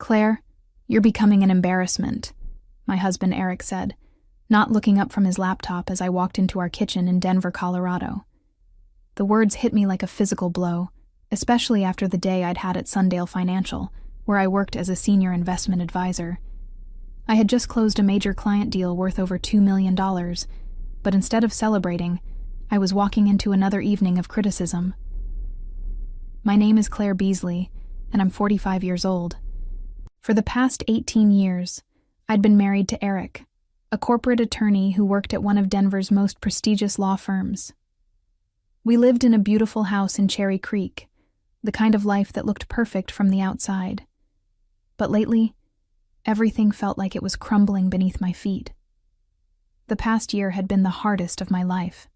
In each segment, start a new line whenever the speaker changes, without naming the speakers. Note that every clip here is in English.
"Claire, you're becoming an embarrassment," my husband Eric said, not looking up from his laptop as I walked into our kitchen in Denver, Colorado. The words hit me like a physical blow, especially after the day I'd had at Sundale Financial, where I worked as a senior investment advisor. I had just closed a major client deal worth over $2 million, but instead of celebrating, I was walking into another evening of criticism. My name is Claire Beasley, and I'm 45 years old. For the past 18 years, I'd been married to Eric, a corporate attorney who worked at one of Denver's most prestigious law firms. We lived in a beautiful house in Cherry Creek, the kind of life that looked perfect from the outside. But lately, everything felt like it was crumbling beneath my feet. The past year had been the hardest of my life.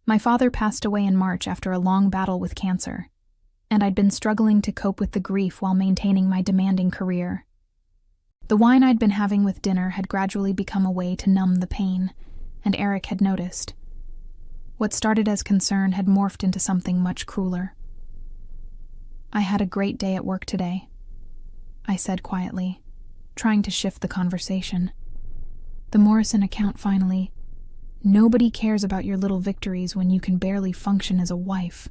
My father passed away in March after a long battle with cancer, and I'd been struggling to cope with the grief while maintaining my demanding career. The wine I'd been having with dinner had gradually become a way to numb the pain, and Eric had noticed. What started as concern had morphed into something much crueler. "I had a great day at work today," I said quietly, trying to shift the conversation. "The Morrison account finally. Nobody cares about your little victories when you can barely function as a wife,"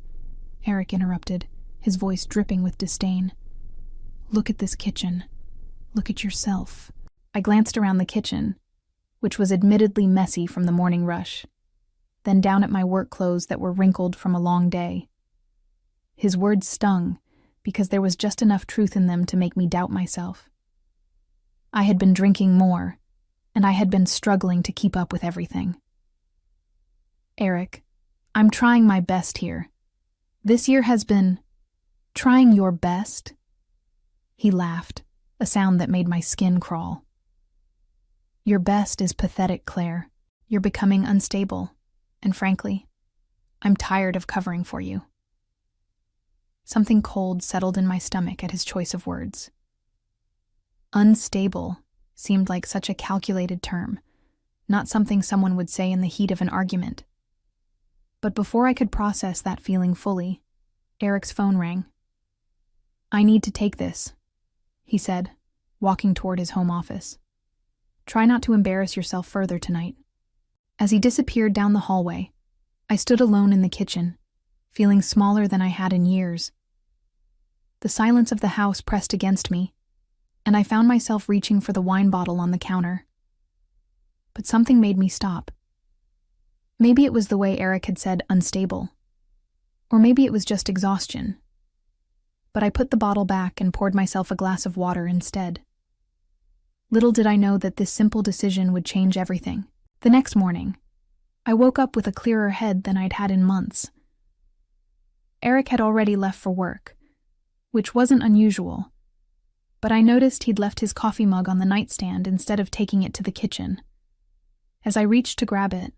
Eric interrupted, his voice dripping with disdain. "Look at this kitchen. Look at yourself." I glanced around the kitchen, which was admittedly messy from the morning rush, then down at my work clothes that were wrinkled from a long day. His words stung, because there was just enough truth in them to make me doubt myself. I had been drinking more, and I had been struggling to keep up with everything. "Eric, I'm trying my best here. This year has been..." "Trying your best?" He laughed, a sound that made my skin crawl. "Your best is pathetic, Claire. You're becoming unstable, and frankly, I'm tired of covering for you." Something cold settled in my stomach at his choice of words. Unstable seemed like such a calculated term, not something someone would say in the heat of an argument. But before I could process that feeling fully, Eric's phone rang. "I need to take this," he said, walking toward his home office. "Try not to embarrass yourself further tonight." As he disappeared down the hallway, I stood alone in the kitchen, feeling smaller than I had in years. The silence of the house pressed against me, and I found myself reaching for the wine bottle on the counter. But something made me stop. Maybe it was the way Eric had said unstable, or maybe it was just exhaustion. But I put the bottle back and poured myself a glass of water instead. Little did I know that this simple decision would change everything. The next morning, I woke up with a clearer head than I'd had in months. Eric had already left for work, which wasn't unusual, but I noticed he'd left his coffee mug on the nightstand instead of taking it to the kitchen. As I reached to grab it,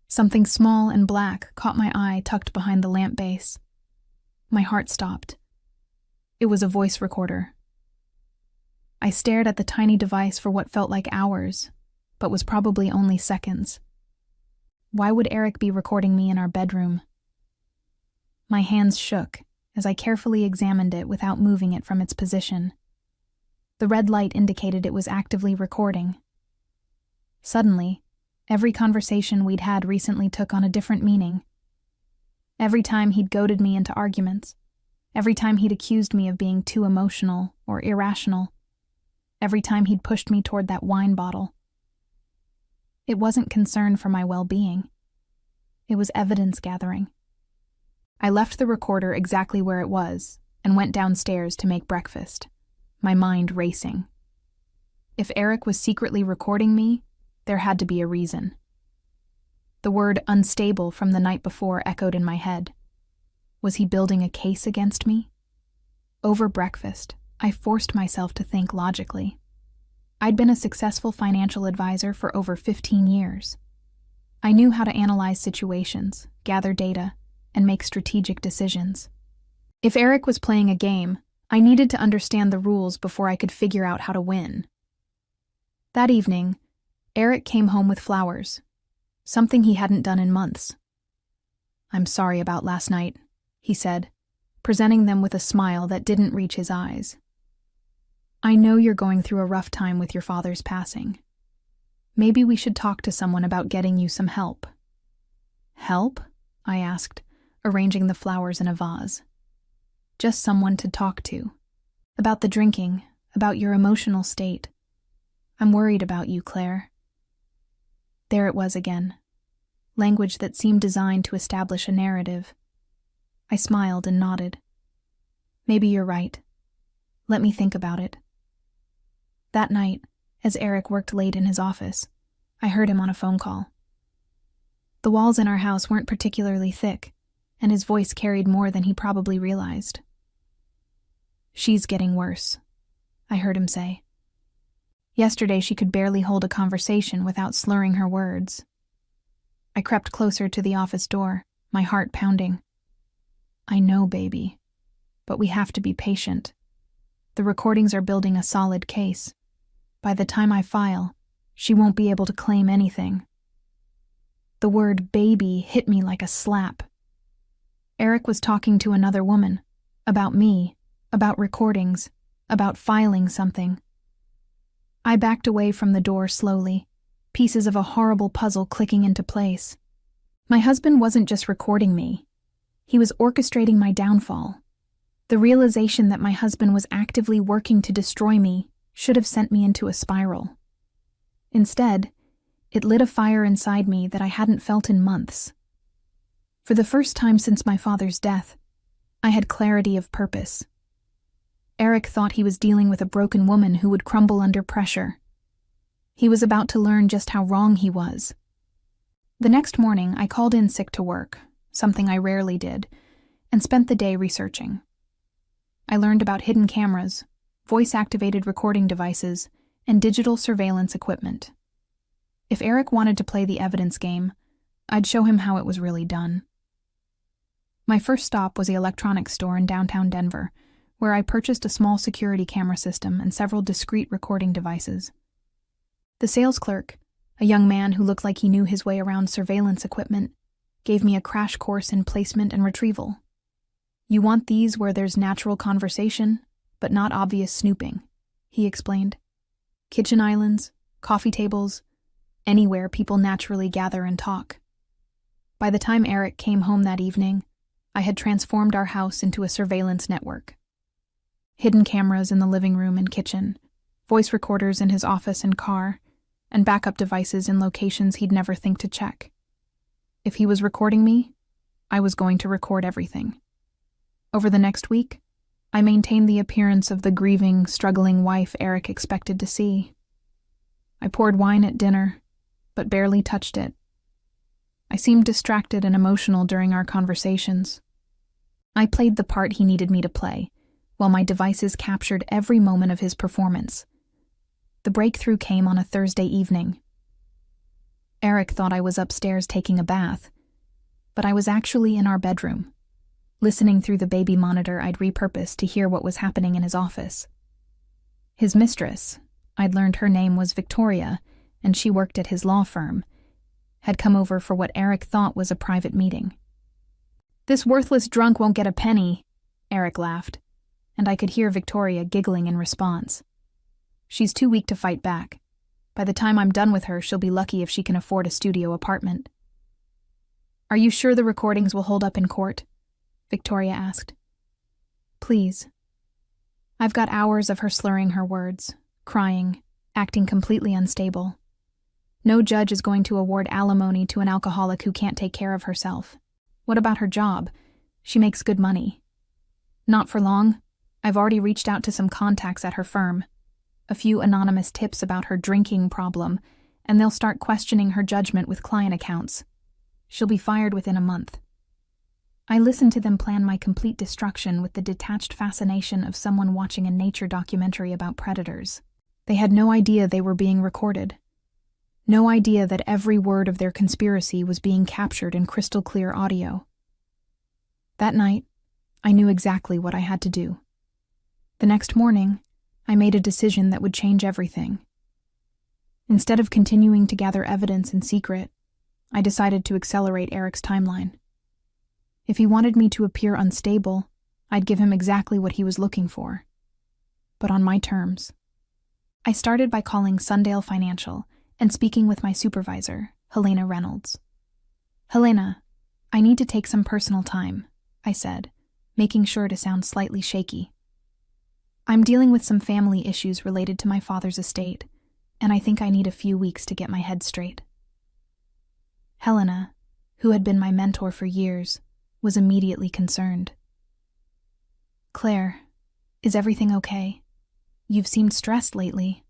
something small and black caught my eye tucked behind the lamp base. My heart stopped. It was a voice recorder. I stared at the tiny device for what felt like hours, but was probably only seconds. Why would Eric be recording me in our bedroom? My hands shook as I carefully examined it without moving it from its position. The red light indicated it was actively recording. Suddenly, every conversation we'd had recently took on a different meaning. Every time he'd goaded me into arguments, every time he'd accused me of being too emotional or irrational, every time he'd pushed me toward that wine bottle. It wasn't concern for my well-being. It was evidence gathering. I left the recorder exactly where it was and went downstairs to make breakfast, my mind racing. If Eric was secretly recording me, there had to be a reason. The word unstable from the night before echoed in my head. Was he building a case against me? Over breakfast, I forced myself to think logically. I'd been a successful financial advisor for over 15 years. I knew how to analyze situations, gather data, and make strategic decisions. If Eric was playing a game, I needed to understand the rules before I could figure out how to win. That evening, Eric came home with flowers, something he hadn't done in months. "I'm sorry about last night," he said, presenting them with a smile that didn't reach his eyes. I know you're going through a rough time with your father's passing. Maybe we should talk to someone about getting you some help." "Help?" I asked, arranging the flowers in a vase. "Just someone to talk to. About the drinking, about your emotional state. I'm worried about you, Claire." There it was again. Language that seemed designed to establish a narrative. I smiled and nodded. "Maybe you're right. Let me think about it." That night, as Eric worked late in his office, I heard him on a phone call. The walls in our house weren't particularly thick, and his voice carried more than he probably realized. "She's getting worse," I heard him say. Yesterday she could barely hold a conversation without slurring her words. I crept closer to the office door, my heart pounding. "I know, baby, but we have to be patient. The recordings are building a solid case. By the time I file, she won't be able to claim anything." The word baby hit me like a slap. Eric was talking to another woman, about me, about recordings, about filing something. I backed away from the door slowly, pieces of a horrible puzzle clicking into place. My husband wasn't just recording me. He was orchestrating my downfall. The realization that my husband was actively working to destroy me should have sent me into a spiral. Instead, it lit a fire inside me that I hadn't felt in months. For the first time since my father's death, I had clarity of purpose. Eric thought he was dealing with a broken woman who would crumble under pressure. He was about to learn just how wrong he was. The next morning, I called in sick to work, something I rarely did, and spent the day researching. I learned about hidden cameras, voice-activated recording devices, and digital surveillance equipment. If Eric wanted to play the evidence game, I'd show him how it was really done. My first stop was the electronics store in downtown Denver, where I purchased a small security camera system and several discrete recording devices. The sales clerk, a young man who looked like he knew his way around surveillance equipment, gave me a crash course in placement and retrieval. "You want these where there's natural conversation, but not obvious snooping," he explained. "Kitchen islands, coffee tables, anywhere people naturally gather and talk." By the time Eric came home that evening, I had transformed our house into a surveillance network. Hidden cameras in the living room and kitchen, voice recorders in his office and car, and backup devices in locations he'd never think to check. If he was recording me, I was going to record everything. Over the next week, I maintained the appearance of the grieving, struggling wife Eric expected to see. I poured wine at dinner, but barely touched it. I seemed distracted and emotional during our conversations. I played the part he needed me to play, while my devices captured every moment of his performance. The breakthrough came on a Thursday evening. Eric thought I was upstairs taking a bath, but I was actually in our bedroom, listening through the baby monitor I'd repurposed to hear what was happening in his office. His mistress, I'd learned her name was Victoria, and she worked at his law firm, had come over for what Eric thought was a private meeting. "This worthless drunk won't get a penny," Eric laughed, and I could hear Victoria giggling in response. "She's too weak to fight back. By the time I'm done with her, she'll be lucky if she can afford a studio apartment." "Are you sure the recordings will hold up in court?" Victoria asked. "Please." I've got hours of her slurring her words, crying, acting completely unstable. No judge is going to award alimony to an alcoholic who can't take care of herself. What about her job? She makes good money. Not for long. I've already reached out to some contacts at her firm. A few anonymous tips about her drinking problem, and they'll start questioning her judgment with client accounts. She'll be fired within a month. I listened to them plan my complete destruction with the detached fascination of someone watching a nature documentary about predators. They had no idea they were being recorded. No idea that every word of their conspiracy was being captured in crystal clear audio. That night, I knew exactly what I had to do. The next morning, I made a decision that would change everything. Instead of continuing to gather evidence in secret, I decided to accelerate Eric's timeline. If he wanted me to appear unstable, I'd give him exactly what he was looking for. but on my terms. I started by calling Sundale Financial and speaking with my supervisor, Helena Reynolds. "Helena, I need to take some personal time," I said, making sure to sound slightly shaky. "I'm dealing with some family issues related to my father's estate, and I think I need a few weeks to get my head straight." Helena, who had been my mentor for years, was immediately concerned. "Claire, is everything okay? You've seemed stressed lately."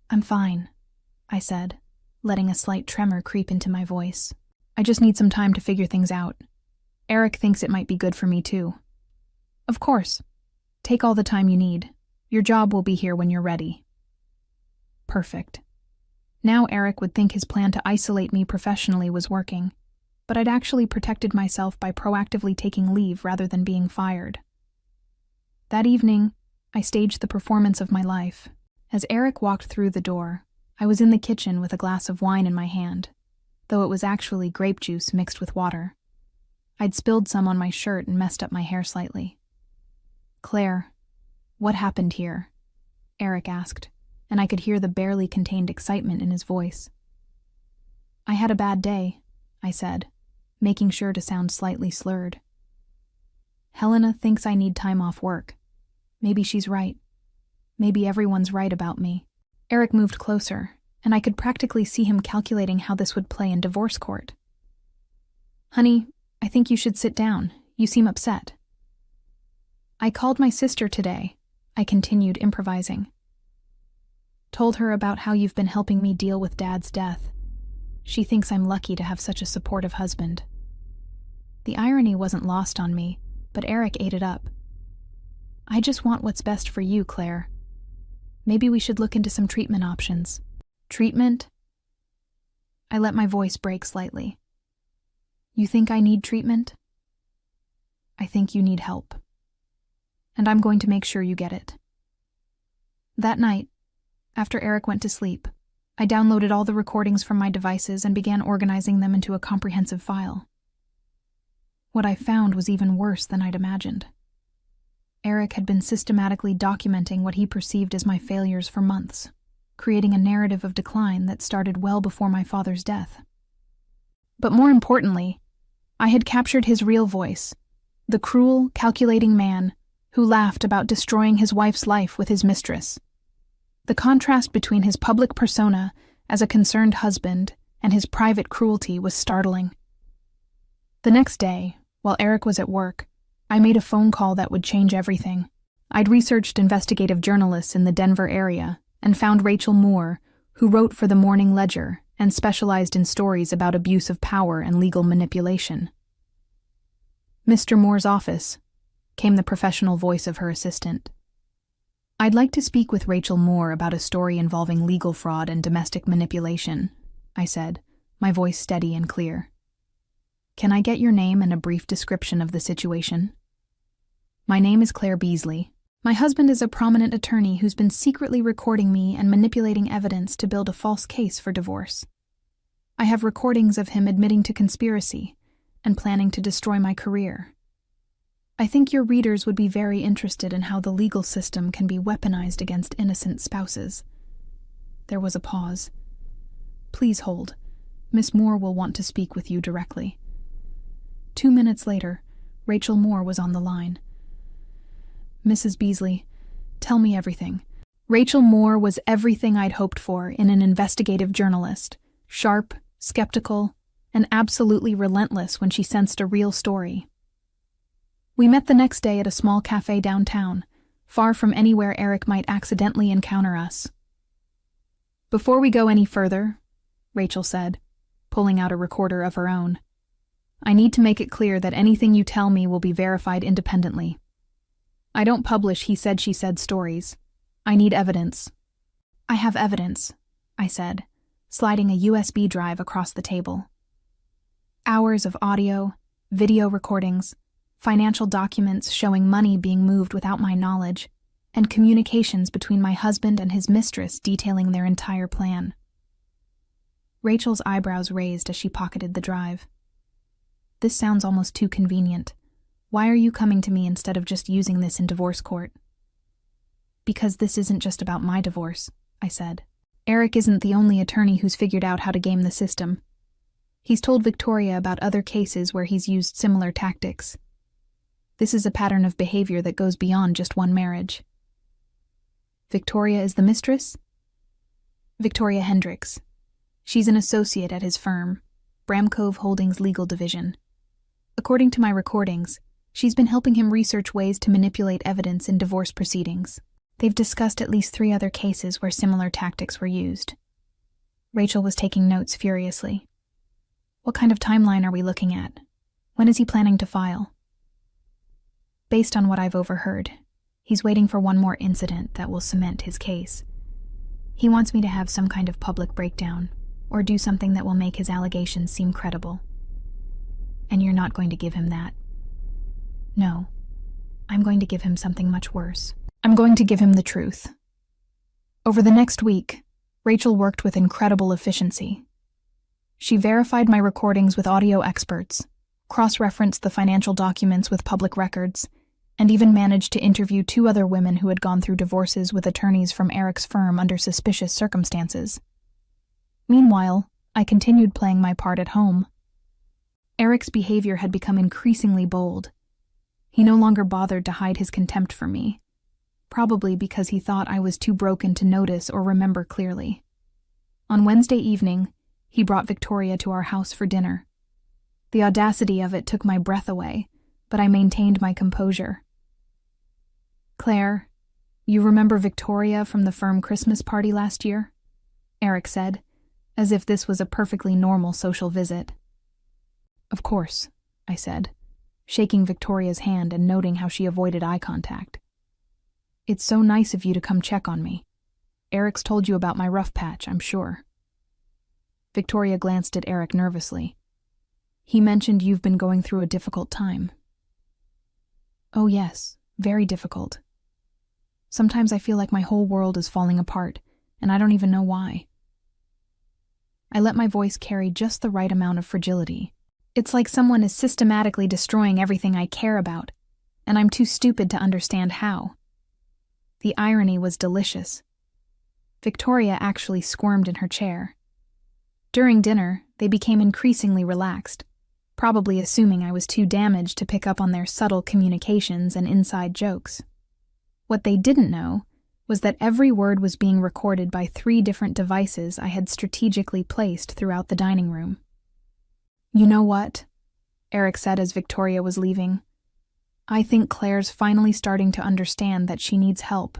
"I'm fine," I said, letting a slight tremor creep into my voice. "I just need some time to figure things out. Eric thinks it might be good for me too." "Of course. Take all the time you need. Your job will be here when you're ready." Perfect. Now Eric would think his plan to isolate me professionally was working, but I'd actually protected myself by proactively taking leave rather than being fired. That evening, I staged the performance of my life. As Eric walked through the door, I was in the kitchen with a glass of wine in my hand, though it was actually grape juice mixed with water. I'd spilled some on my shirt and messed up my hair slightly. "Claire, what happened here?" Eric asked, and I could hear the barely contained excitement in his voice. "I had a bad day," I said, making sure to sound slightly slurred. "Helena thinks I need time off work. Maybe she's right. Maybe everyone's right about me." Eric moved closer, and I could practically see him calculating how this would play in divorce court. "Honey, I think you should sit down. You seem upset." "I called my sister today," I continued improvising. "Told her about how you've been helping me deal with Dad's death. She thinks I'm lucky to have such a supportive husband." The irony wasn't lost on me, but Eric ate it up. "I just want what's best for you, Claire. Maybe we should look into some treatment options." "Treatment?" I let my voice break slightly. "You think I need treatment?" "I think you need help. And I'm going to make sure you get it." That night, after Eric went to sleep, I downloaded all the recordings from my devices and began organizing them into a comprehensive file. What I found was even worse than I'd imagined. Eric had been systematically documenting what he perceived as my failures for months, creating a narrative of decline that started well before my father's death. But more importantly, I had captured his real voice, the cruel, calculating man who laughed about destroying his wife's life with his mistress. The contrast between his public persona as a concerned husband and his private cruelty was startling. The next day, while Eric was at work, I made a phone call that would change everything. I'd researched investigative journalists in the Denver area and found Rachel Moore, who wrote for the Morning Ledger and specialized in stories about abuse of power and legal manipulation. "Mr. Moore's office," came the professional voice of her assistant. "I'd like to speak with Rachel Moore about a story involving legal fraud and domestic manipulation," I said, my voice steady and clear. "Can I get your name and a brief description of the situation?" "My name is Claire Beasley. My husband is a prominent attorney who's been secretly recording me and manipulating evidence to build a false case for divorce. I have recordings of him admitting to conspiracy and planning to destroy my career. I think your readers would be very interested in how the legal system can be weaponized against innocent spouses." There was a pause. "Please hold. Miss Moore will want to speak with you directly." 2 minutes later, Rachel Moore was on the line. "Mrs. Beasley, tell me everything." Rachel Moore was everything I'd hoped for in an investigative journalist, sharp, skeptical, and absolutely relentless when she sensed a real story. We met the next day at a small cafe downtown, far from anywhere Eric might accidentally encounter us. "Before we go any further," Rachel said, pulling out a recorder of her own, "I need to make it clear that anything you tell me will be verified independently. I don't publish he said she said stories. I need evidence." "I have evidence," I said, sliding a USB drive across the table. Hours of audio, video recordings, financial documents showing money being moved without my knowledge, and communications between my husband and his mistress detailing their entire plan. Rachel's eyebrows raised as she pocketed the drive. "This sounds almost too convenient. Why are you coming to me instead of just using this in divorce court?" Because this isn't just about my divorce, I said. Eric isn't the only attorney who's figured out how to game the system. He's told Victoria about other cases where he's used similar tactics. This is a pattern of behavior that goes beyond just one marriage. Victoria is the mistress? Victoria Hendricks. She's an associate at his firm, Bramcove Holdings Legal Division. According to my recordings, she's been helping him research ways to manipulate evidence in divorce proceedings. They've discussed at least 3 other cases where similar tactics were used. Rachel was taking notes furiously. What kind of timeline are we looking at? When is he planning to file? Based on what I've overheard, he's waiting for one more incident that will cement his case. He wants me to have some kind of public breakdown, or do something that will make his allegations seem credible. And you're not going to give him that. No, I'm going to give him something much worse. I'm going to give him the truth. Over the next week, Rachel worked with incredible efficiency. She verified my recordings with audio experts, cross-referenced the financial documents with public records, and even managed to interview 2 other women who had gone through divorces with attorneys from Eric's firm under suspicious circumstances. Meanwhile, I continued playing my part at home. Eric's behavior had become increasingly bold. He no longer bothered to hide his contempt for me, probably because he thought I was too broken to notice or remember clearly. On Wednesday evening, he brought Victoria to our house for dinner. The audacity of it took my breath away, but I maintained my composure. "Claire, you remember Victoria from the firm Christmas party last year?" Eric said, as if this was a perfectly normal social visit. "Of course," I said, shaking Victoria's hand and noting how she avoided eye contact. "It's so nice of you to come check on me. Eric's told you about my rough patch, I'm sure." Victoria glanced at Eric nervously. "He mentioned you've been going through a difficult time." "Oh yes, very difficult. Sometimes I feel like my whole world is falling apart, and I don't even know why." I let my voice carry just the right amount of fragility. It's like someone is systematically destroying everything I care about, and I'm too stupid to understand how. The irony was delicious. Victoria actually squirmed in her chair. During dinner, they became increasingly relaxed, probably assuming I was too damaged to pick up on their subtle communications and inside jokes. What they didn't know was that every word was being recorded by 3 different devices I had strategically placed throughout the dining room. "You know what?" Eric said as Victoria was leaving. "I think Claire's finally starting to understand that she needs help.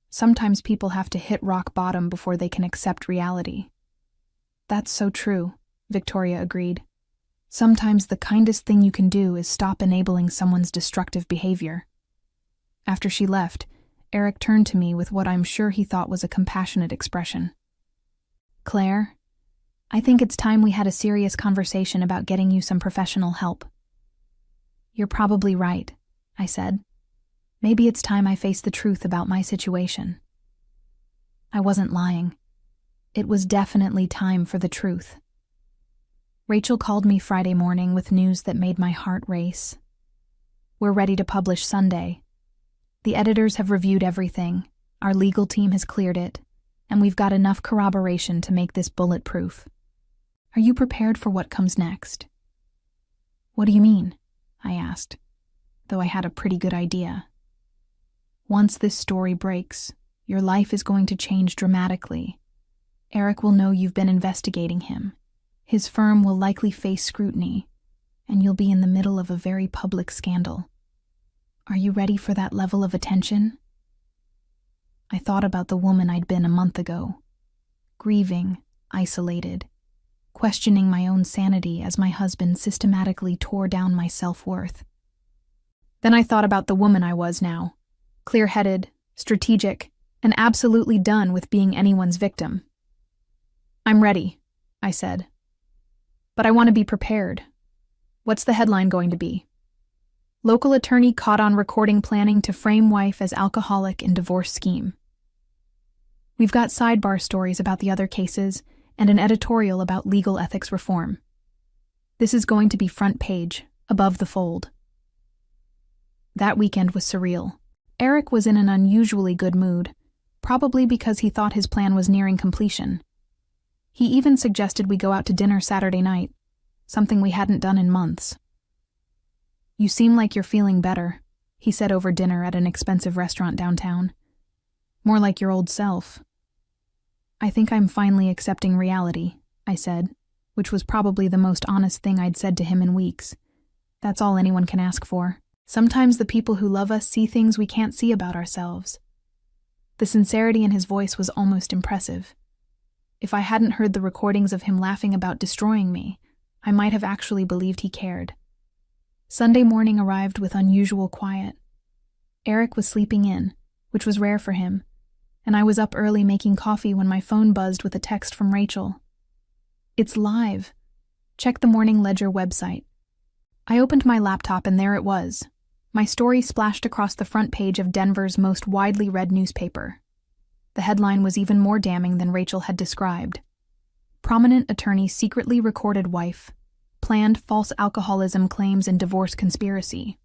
Sometimes people have to hit rock bottom before they can accept reality." "That's so true," Victoria agreed. "Sometimes the kindest thing you can do is stop enabling someone's destructive behavior." After she left, Eric turned to me with what I'm sure he thought was a compassionate expression. "Claire, I think it's time we had a serious conversation about getting you some professional help." "You're probably right," I said. "Maybe it's time I face the truth about my situation." I wasn't lying. It was definitely time for the truth. Rachel called me Friday morning with news that made my heart race. "We're ready to publish Sunday. The editors have reviewed everything, our legal team has cleared it, and we've got enough corroboration to make this bulletproof. Are you prepared for what comes next?" "What do you mean?" I asked, though I had a pretty good idea. "Once this story breaks, your life is going to change dramatically. Eric will know you've been investigating him. His firm will likely face scrutiny, and you'll be in the middle of a very public scandal. Are you ready for that level of attention?" I thought about the woman I'd been a month ago, grieving, isolated, questioning my own sanity as my husband systematically tore down my self-worth. Then I thought about the woman I was now, clear-headed, strategic, and absolutely done with being anyone's victim. "I'm ready," I said. "But I want to be prepared. What's the headline going to be? Local attorney caught on recording planning to frame wife as alcoholic in divorce scheme." We've got sidebar stories about the other cases and an editorial about legal ethics reform. This is going to be front page, above the fold. That weekend was surreal. Eric was in an unusually good mood, probably because he thought his plan was nearing completion. He even suggested we go out to dinner Saturday night, something we hadn't done in months. "You seem like you're feeling better," he said over dinner at an expensive restaurant downtown. "More like your old self." "I think I'm finally accepting reality," I said, which was probably the most honest thing I'd said to him in weeks. That's all anyone can ask for. Sometimes the people who love us see things we can't see about ourselves. The sincerity in his voice was almost impressive. If I hadn't heard the recordings of him laughing about destroying me, I might have actually believed he cared. Sunday morning arrived with unusual quiet. Eric was sleeping in, which was rare for him, and I was up early making coffee when my phone buzzed with a text from Rachel. "It's live. Check the Morning Ledger website." I opened my laptop and there it was. My story splashed across the front page of Denver's most widely read newspaper. The headline was even more damning than Rachel had described. "Prominent attorney secretly recorded wife. Planned false alcoholism claims in divorce conspiracy."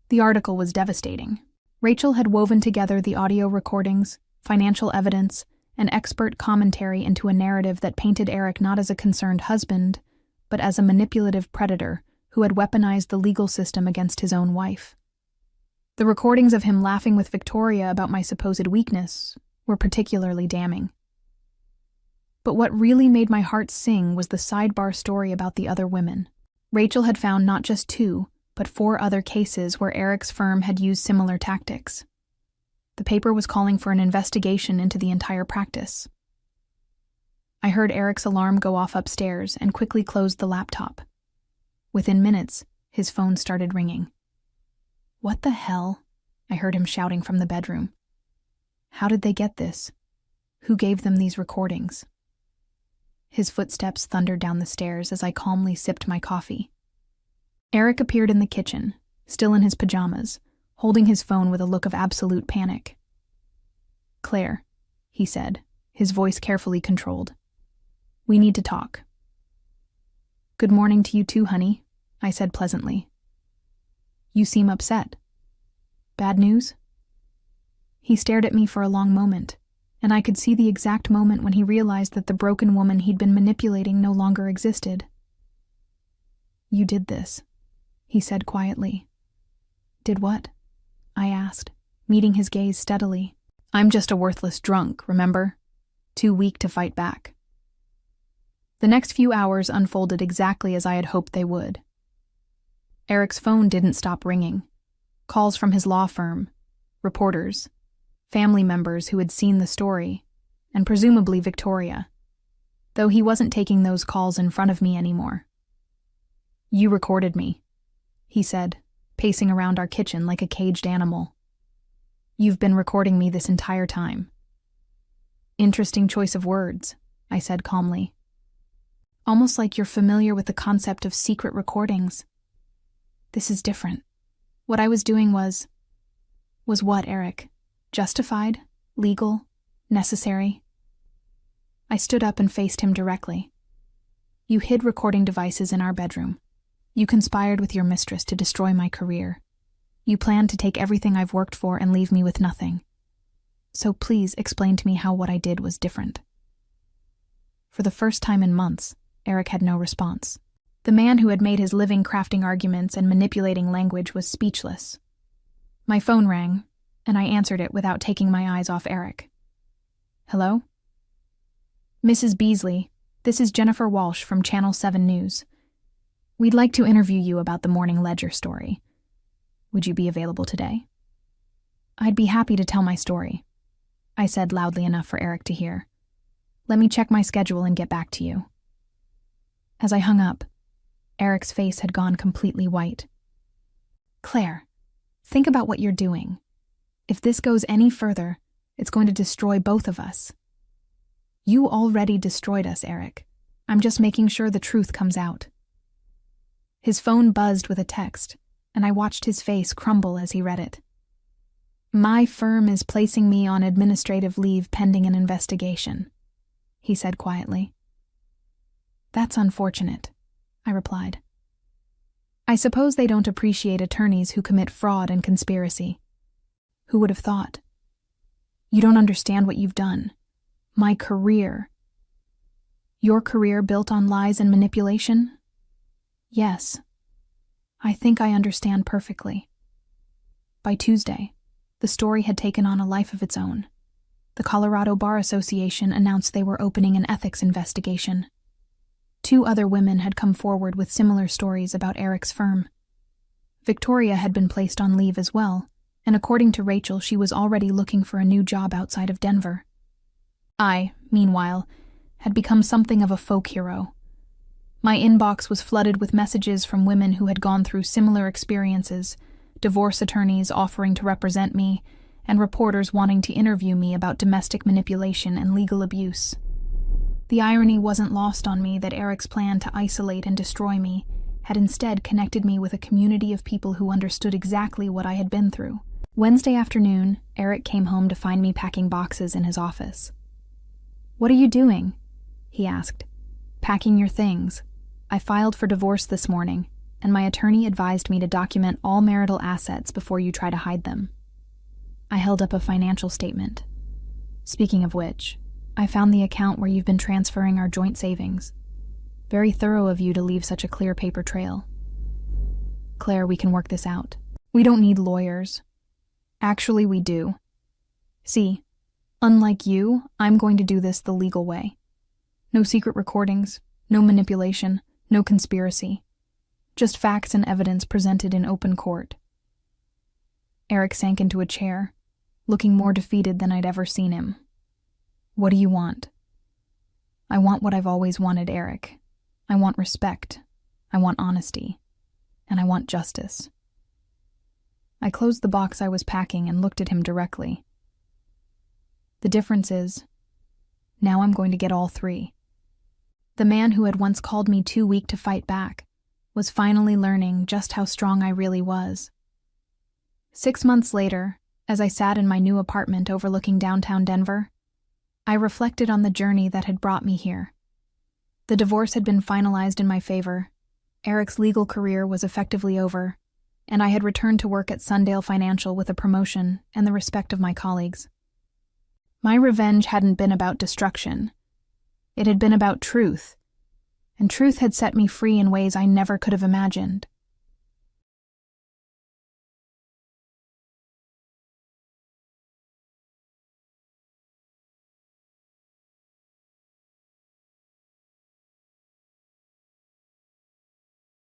The article was devastating. Rachel had woven together the audio recordings, financial evidence, and expert commentary into a narrative that painted Eric not as a concerned husband, but as a manipulative predator who had weaponized the legal system against his own wife. The recordings of him laughing with Victoria about my supposed weakness were particularly damning. But what really made my heart sing was the sidebar story about the other women. Rachel had found not just 2, but 4 other cases where Eric's firm had used similar tactics. The paper was calling for an investigation into the entire practice. I heard Eric's alarm go off upstairs and quickly closed the laptop. Within minutes, his phone started ringing. "What the hell?" I heard him shouting from the bedroom. "How did they get this? Who gave them these recordings?" His footsteps thundered down the stairs as I calmly sipped my coffee. Eric appeared in the kitchen, still in his pajamas, holding his phone with a look of absolute panic. "Claire," he said, his voice carefully controlled. "We need to talk." "Good morning to you too, honey," I said pleasantly. "You seem upset. Bad news?" He stared at me for a long moment, and I could see the exact moment when he realized that the broken woman he'd been manipulating no longer existed. "You did this," he said quietly. "Did what?" I asked, meeting his gaze steadily. "I'm just a worthless drunk, remember? Too weak to fight back." The next few hours unfolded exactly as I had hoped they would. Eric's phone didn't stop ringing. Calls from his law firm, reporters, family members who had seen the story, and presumably Victoria, though he wasn't taking those calls in front of me anymore. "You recorded me," he said, pacing around our kitchen like a caged animal. "You've been recording me this entire time." "Interesting choice of words," I said calmly. "Almost like you're familiar with the concept of secret recordings." "This is different. What I was doing was what, Eric? Justified? Legal? Necessary?" I stood up and faced him directly. "You hid recording devices in our bedroom. You conspired with your mistress to destroy my career. You planned to take everything I've worked for and leave me with nothing. So please explain to me how what I did was different." For the first time in months, Eric had no response. The man who had made his living crafting arguments and manipulating language was speechless. My phone rang, and I answered it without taking my eyes off Eric. "Hello?" "Mrs. Beasley, this is Jennifer Walsh from Channel 7 News. We'd like to interview you about the Morning Ledger story. Would you be available today?" "I'd be happy to tell my story," I said loudly enough for Eric to hear. "Let me check my schedule and get back to you." As I hung up, Eric's face had gone completely white. "Claire, think about what you're doing. If this goes any further, it's going to destroy both of us." "You already destroyed us, Eric. I'm just making sure the truth comes out." His phone buzzed with a text, and I watched his face crumble as he read it. "My firm is placing me on administrative leave pending an investigation," he said quietly. "That's unfortunate," I replied. "I suppose they don't appreciate attorneys who commit fraud and conspiracy." Who would have thought? You don't understand what you've done. My career. Your career built on lies and manipulation? Yes. I think I understand perfectly. By Tuesday, the story had taken on a life of its own. The Colorado Bar Association announced they were opening an ethics investigation. 2 other women had come forward with similar stories about Eric's firm. Victoria had been placed on leave as well, and according to Rachel, she was already looking for a new job outside of Denver. I, meanwhile, had become something of a folk hero. My inbox was flooded with messages from women who had gone through similar experiences, divorce attorneys offering to represent me, and reporters wanting to interview me about domestic manipulation and legal abuse. The irony wasn't lost on me that Eric's plan to isolate and destroy me had instead connected me with a community of people who understood exactly what I had been through. Wednesday afternoon, Eric came home to find me packing boxes in his office. "What are you doing?" he asked. "Packing your things. I filed for divorce this morning, and my attorney advised me to document all marital assets before you try to hide them." I held up a financial statement. "Speaking of which, I found the account where you've been transferring our joint savings. Very thorough of you to leave such a clear paper trail. Claire, we can work this out. We don't need lawyers. Actually, we do. See, unlike you, I'm going to do this the legal way. No secret recordings, no manipulation, no conspiracy. Just facts and evidence presented in open court." Eric sank into a chair, looking more defeated than I'd ever seen him. "What do you want?" "I want what I've always wanted, Eric. I want respect. I want honesty. And I want justice." I closed the box I was packing and looked at him directly. The difference is, now I'm going to get all 3. The man who had once called me too weak to fight back was finally learning just how strong I really was. 6 months later, as I sat in my new apartment overlooking downtown Denver, I reflected on the journey that had brought me here. The divorce had been finalized in my favor, Eric's legal career was effectively over, and I had returned to work at Sundale Financial with a promotion and the respect of my colleagues. My revenge hadn't been about destruction. It had been about truth, and truth had set me free in ways I never could have imagined.